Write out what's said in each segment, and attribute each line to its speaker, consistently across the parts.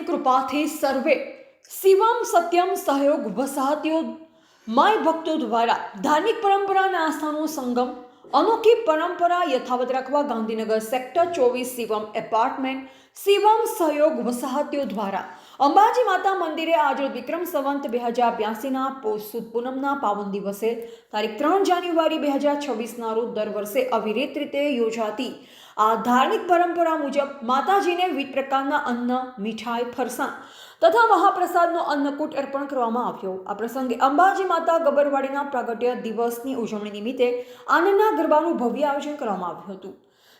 Speaker 1: કૃપાથી સર્વે શિવમ સત્યમ સહયોગ વસાહતીઓ માય ભક્તો દ્વારા ધાર્મિક પરંપરા અને આસ્થાનો સંગમ અનોખી પરંપરા યથાવત રાખવા ગાંધીનગર સેક્ટર 24 શિવમ એપાર્ટમેન્ટ શિવમ સહયોગ વસાહતીઓ દ્વારા અંબાજી માતા મંદિરે આજરોજ વિક્રમ સંવંત 2082ના પોષ સુદ પૂનમના પાવન દિવસે તારીખ 3 જાન્યુઆરી 2026ના રોજ દર વર્ષે અવિરત રીતે યોજાતી આ ધાર્મિક પરંપરા મુજબ માતાજીને વિવિધ પ્રકારના અન્ન મીઠાઈ ફરસાણ તથા મહાપ્રસાદનો અન્નકૂટ અર્પણ કરવામાં આવ્યો। આ પ્રસંગે અંબાજી માતા ગબરવાડીના પ્રાગટ્ય દિવસની ઉજવણી નિમિત્તે આનંદના ગરબાનું ભવ્ય આયોજન કરવામાં આવ્યું હતું।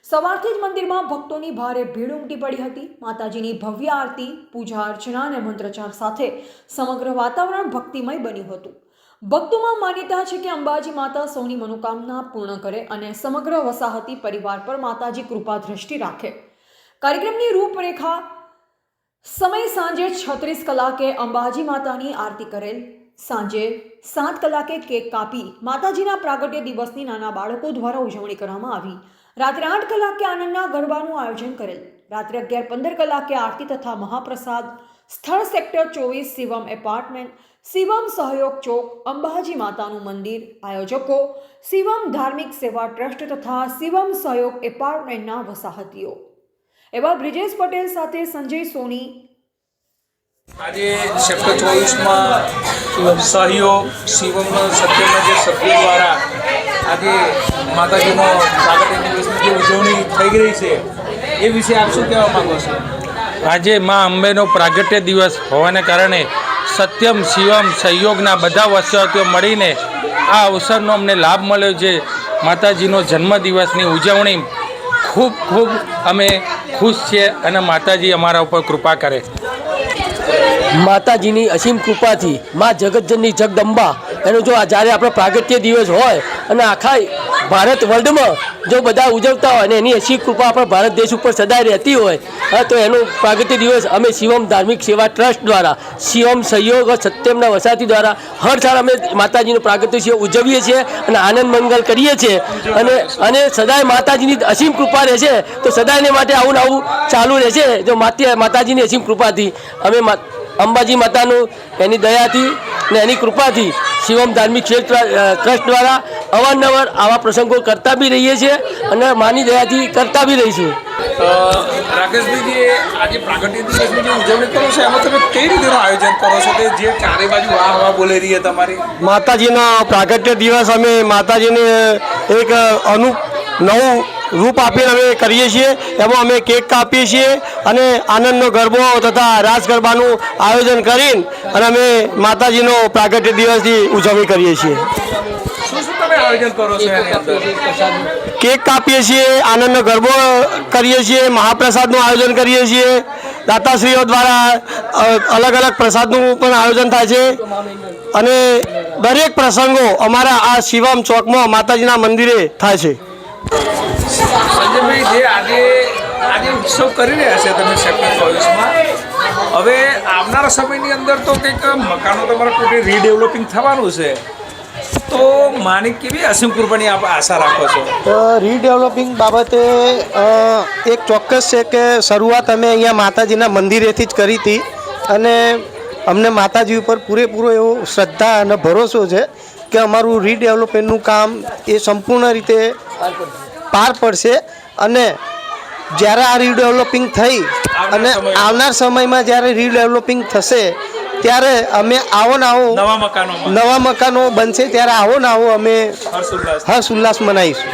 Speaker 1: સવારથી જ મંદિરમાં ભક્તોની ભારે ભીડ ઉમટી પડી હતી। માતાજીની ભવ્ય આરતી, પૂજા અર્ચના અને મંત્રોચ્ચાર સાથે સમગ્ર વાતાવરણ ભક્તિમય બન્યું હતું। ભક્તોમાં માન્યતા છે કે અંબાજી માતા સૌની મનોકામના પૂર્ણ કરે અને સમગ્ર વસાહતી પરિવાર પર માતાજી કૃપા દ્રષ્ટિ રાખે। કાર્યક્રમની રૂપરેખા સમય સાંજે 36 કલાકે અંબાજી માતાની આરતી કરેલ, સાંજે 7 કલાકે કેક કાપી માતાજીના પ્રાગટ્ય દિવસની નાના બાળકો દ્વારા ઉજવણી કરવામાં આવી। રાત્રે 8 કલાકે આનંદના ગરબાનું આયોજન કરેલ। રાત્રે 11:15 કલાકે આરતી તથા મહાપ્રસાદ। સ્થળ સેક્ટર 24 શિવમ એપાર્ટમેન્ટ, શિવમ સહયોગ ચોક, અંબાજી માતાનું મંદિર। આયોજકો શિવમ ધાર્મિક સેવા ટ્રસ્ટ તથા શિવમ સહયોગ એપાર્ટમેન્ટના વસાહતીઓ। એવા બ્રિજેશ પટેલ સાથે સંજય સોની।
Speaker 2: આજે સેક્ટર 24માં સહયોગ શિવમ સત્યમના જે સભ્યો દ્વારા આજે માતાજીનો પ્રાગટ્ય દિવસની જે ઉજવણી થઈ રહી છે એ વિશે આપ શું કહેવા માંગો છો?
Speaker 3: આજે મા અંબેનો પ્રાગટ્ય દિવસ હોવાને કારણે સત્યમ શિવમ સહયોગના બધા વસાહતીઓ મળીને આ અવસરનો અમને લાભ મળ્યો છે। માતાજીનો જન્મદિવસની ઉજવણી ખૂબ અમે ખુશ છીએ અને માતાજી અમારા ઉપર કૃપા કરે।
Speaker 4: માતાજીની અસીમ કૃપાથી મા જગતજનની જગદંબા એનો જો જ્યારે આપણો પ્રાગટ્ય દિવસ હોય અને આખા ભારત વર્લ્ડમાં જો બધા ઉજવતા હોય અને એની અસીમ કૃપા આપણા ભારત દેશ ઉપર સદાય રહેતી હોય તો એનો પ્રાગટ્ય દિવસ અમે શિવમ ધાર્મિક સેવા ટ્રસ્ટ દ્વારા શિવમ સહયોગ સત્યમના વસાહતી દ્વારા હર સાલ અમે માતાજીનો પ્રાગટ્ય દિવસ ઉજવીએ છીએ અને આનંદ મંગલ કરીએ છીએ અને સદાય માતાજીની અસીમ કૃપા રહેશે તો સદાયને માટે આવું આવું ચાલુ રહેશે। જો માતાજીની અસીમ કૃપાથી અમે અંબાજી માતાનું એની દયાથી ને એની કૃપાથી શિવમ ધાર્મિક ટ્રસ્ટ દ્વારા અવારનવાર આવા પ્રસંગો કરતા બી રહીએ છીએ અને માની દયાથી કરતા બી રહીશું।
Speaker 2: રાકેશભાઈ, આજે પ્રાગટ્ય દિવસની જે ઉજવણી કરો છો એમાં તમે કઈ રીતેનું આયોજન કરો છો કે જે ચારે બાજુ વાહ વાહ બોલી રહી છે તમારી?
Speaker 4: માતાજીના પ્રાગટ્ય દિવસ અમે માતાજીને એક નવું રૂપ આપીને અમે કરીએ છીએ। એમાં અમે કેક કાપીએ છીએ અને આનંદનો ગરબો તથા રાસ ગરબાનું આયોજન કરીને અને અમે માતાજીનો પ્રાગટ્ય દિવસની ઉજવણી કરીએ છીએ।
Speaker 2: શું તમે આયોજન કરો છો એની અંદર?
Speaker 4: કેક કાપીએ છીએ, આનંદનો ગરબો કરીએ છીએ, મહાપ્રસાદનું આયોજન કરીએ છીએ। દાતાશ્રીઓ દ્વારા અલગ અલગ પ્રસાદનું પણ આયોજન થાય છે અને દરેક પ્રસંગો અમારા આ શિવમ ચોકમાં માતાજીના મંદિરે થાય છે।
Speaker 2: સંજયભાઈ, જે આજે ઉત્સવ કરી રહ્યા છે તમે સેક્ટર 24માં, હવે આવનારા સમયની અંદર તો કંઈક મકાનો તમારા કોઈ રીડેવલપિંગ થવાનું છે, તો માની કેવી અસીમ કૃપાની આપ આશા રાખો છો?
Speaker 5: રીડેવલપિંગ બાબતે એક ચોક્કસ છે કે શરૂઆત અમે અહીંયા માતાજીના મંદિરેથી જ કરી હતી અને અમને માતાજી ઉપર પૂરેપૂરો એવો શ્રદ્ધા અને ભરોસો છે કે અમારું રીડેવલપમેન્ટનું કામ એ સંપૂર્ણ રીતે પાર પડશે અને જ્યારે આ રીડેવલપિંગ થઈ અને આવનાર સમયમાં જ્યારે રીડેવલપિંગ થશે ત્યારે અમે નવા મકાનો બનશે ત્યારે આવો અમે હર્ષ ઉલ્લાસ મનાવીશું।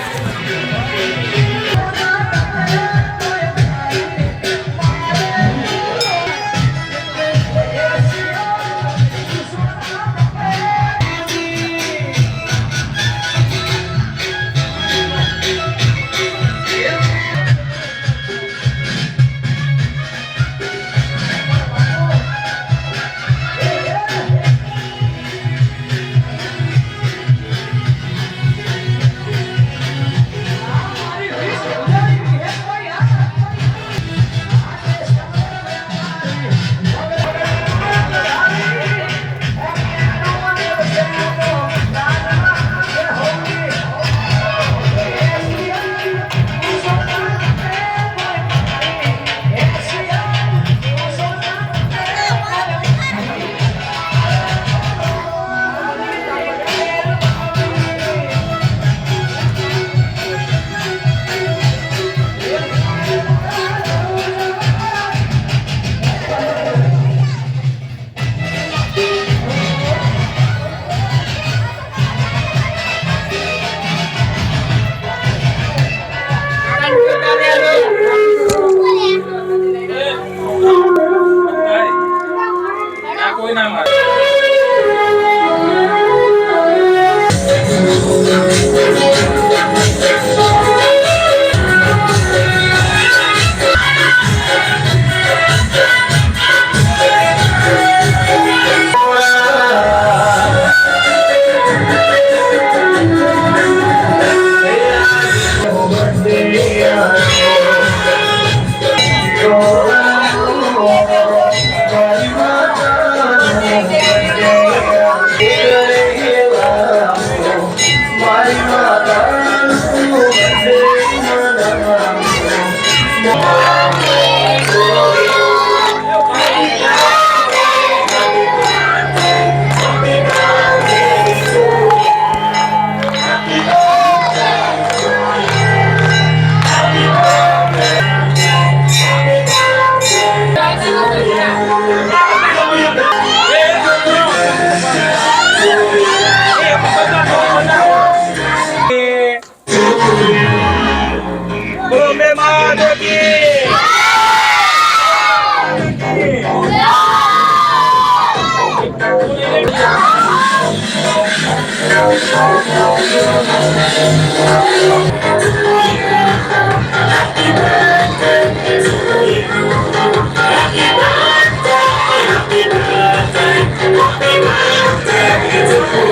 Speaker 6: Happy birthday,